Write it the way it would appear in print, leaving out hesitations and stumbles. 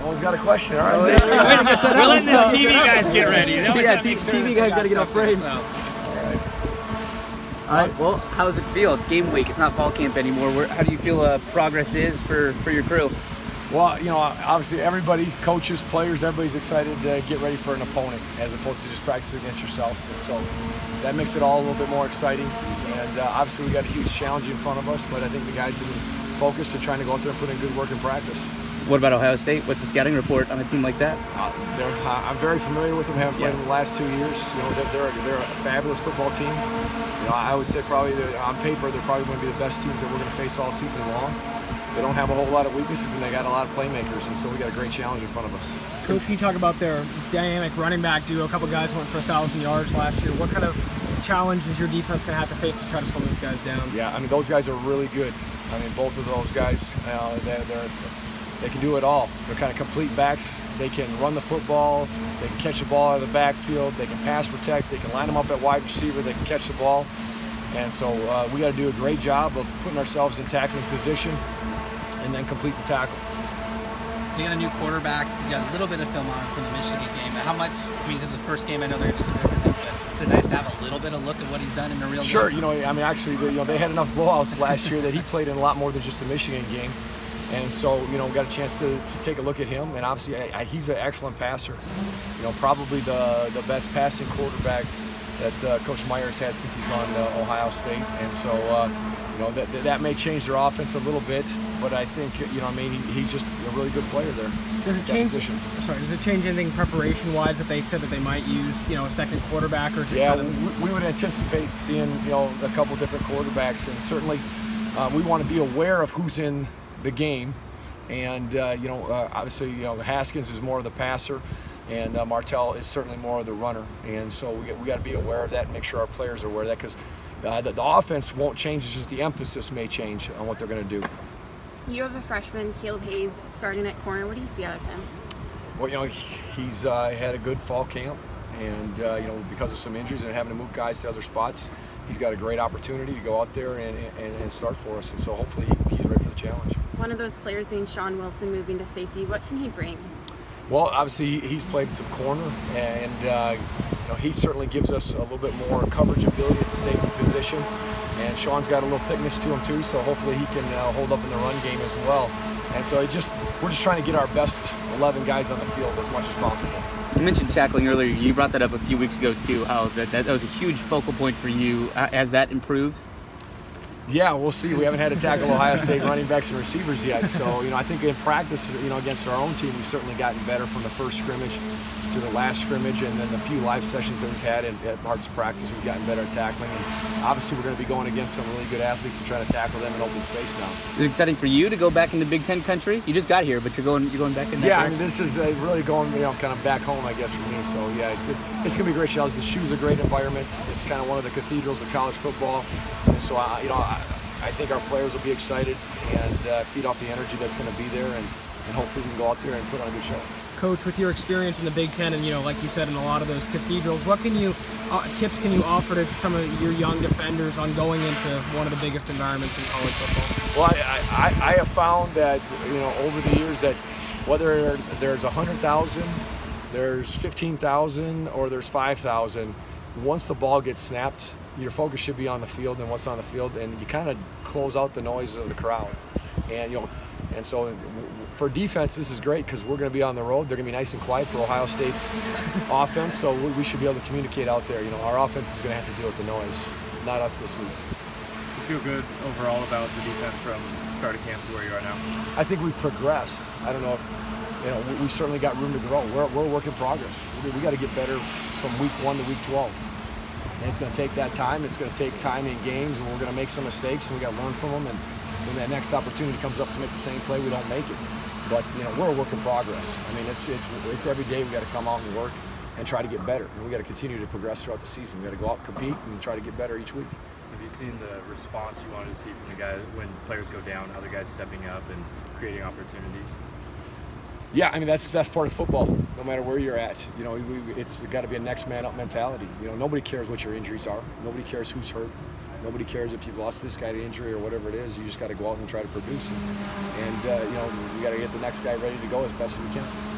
Someone's got a question. All right. We're letting this TV guys get ready. Yeah, TV guys got to get off frame. All right. Well, how does it feel? It's game week. It's not fall camp anymore. How do you feel progress is for your crew? Well, you know, obviously everybody, coaches, players, everybody's excited to get ready for an opponent as opposed to just practicing against yourself. And so that makes it all a little bit more exciting. And obviously we got a huge challenge in front of us, but I think the guys have been focused to trying to go out there and put in good work in practice. What about Ohio State? What's the scouting report on a team like that? I'm very familiar with them. Haven't played in the last 2 years. You know, they're a fabulous football team. You know, I would say probably on paper they're probably going to be the best teams that we're going to face all season long. They don't have a whole lot of weaknesses, and they got a lot of playmakers, and so we got a great challenge in front of us. Coach, can you talk about their dynamic running back duo? A couple guys went for 1,000 yards last year. What kind of challenge is your defense going to have to face to try to slow those guys down? Yeah, I mean, those guys are really good. I mean, both of those guys, they can do it all. They're kind of complete backs. They can run the football. They can catch the ball out of the backfield. They can pass protect. They can line them up at wide receiver. They can catch the ball. And so we got to do a great job of putting ourselves in tackling position and then complete the tackle. You got a new quarterback. You got a little bit of film on him from the Michigan game. How much? I mean, this is the first game. I know they're going to do some different things, but is it nice to have a little bit of look at what he's done in the real game? Sure. You know, I mean, actually, they had enough blowouts last year that he played in a lot more than just the Michigan game. And so, you know, we got a chance to take a look at him, and obviously he's an excellent passer. You know, probably the best passing quarterback that Coach Meyer's had since he's gone to Ohio State. And so, you know, that may change their offense a little bit, but I think, you know, I mean, he's just a really good player there. Does it change? Does it change anything preparation-wise that they said that they might use, you know, a second quarterback, or is it kind of... we would anticipate seeing, you know, a couple different quarterbacks, and certainly we want to be aware of who's in the game, and you know, obviously, you know, Haskins is more of the passer, and Martell is certainly more of the runner, and so we got to be aware of that and make sure our players are aware of that, because the offense won't change. It's just the emphasis may change on what they're going to do. You have a freshman, Caleb Hayes, starting at corner. What do you see out of him? Well, you know, he's had a good fall camp, and you know, because of some injuries and having to move guys to other spots, he's got a great opportunity to go out there and start for us, and so hopefully he's ready for the challenge. One of those players being Sean Wilson moving to safety. What can he bring? Well, obviously he's played some corner, and you know, he certainly gives us a little bit more coverage ability at the safety position. And Sean's got a little thickness to him too, so hopefully he can hold up in the run game as well. And so we're just trying to get our best 11 guys on the field as much as possible. You mentioned tackling earlier. You brought that up a few weeks ago too, how that was a huge focal point for you. Has that improved? Yeah, we'll see. We haven't had to tackle Ohio State running backs and receivers yet. So, you know, I think in practice, you know, against our own team, we've certainly gotten better from the first scrimmage to the last scrimmage, and then the few live sessions that we've had at parts of practice, we've gotten better at tackling. And obviously, we're going to be going against some really good athletes and trying to tackle them in open space now. Is it exciting for you to go back into Big Ten country? You just got here, but you're going back in. Yeah, I mean, this is really going, you know, kind of back home, I guess, for me. So yeah, it's going to be a great challenge. The Shoe's a great environment. It's kind of one of the cathedrals of college football. And so you know, I think our players will be excited and feed off the energy that's going to be there, and hopefully we can go out there and put on a good show. Coach, with your experience in the Big Ten, and you know, like you said, in a lot of those cathedrals, what tips can you offer to some of your young defenders on going into one of the biggest environments in college football? Well, I have found that, you know, over the years, that whether there's 100,000, there's 15,000, or there's 5,000, once the ball gets snapped, your focus should be on the field and what's on the field, and you kind of close out the noise of the crowd. And you know, and so for defense, this is great because we're going to be on the road. They're going to be nice and quiet for Ohio State's offense, so we should be able to communicate out there. You know, our offense is going to have to deal with the noise, not us this week. You feel good overall about the defense from the start of camp to where you are now? I think we've progressed. I don't know if, you know, we certainly got room to grow. We're a work in progress. We got to get better from week 1 to week 12. And it's going to take that time. It's going to take time in games, and we're going to make some mistakes, and we got to learn from them. And when that next opportunity comes up to make the same play, we don't make it. But you know, we're a work in progress. I mean, it's every day we got to come out and work and try to get better. And we got to continue to progress throughout the season. We got to go out and compete and try to get better each week. Have you seen the response you wanted to see from the guys when players go down? Other guys stepping up and creating opportunities? Yeah, I mean, that's part of football. No matter where you're at, you know, it's got to be a next man up mentality. You know, nobody cares what your injuries are. Nobody cares who's hurt. Nobody cares if you've lost this guy to injury or whatever it is. You just got to go out and try to produce. And you know, we got to get the next guy ready to go as best as we can.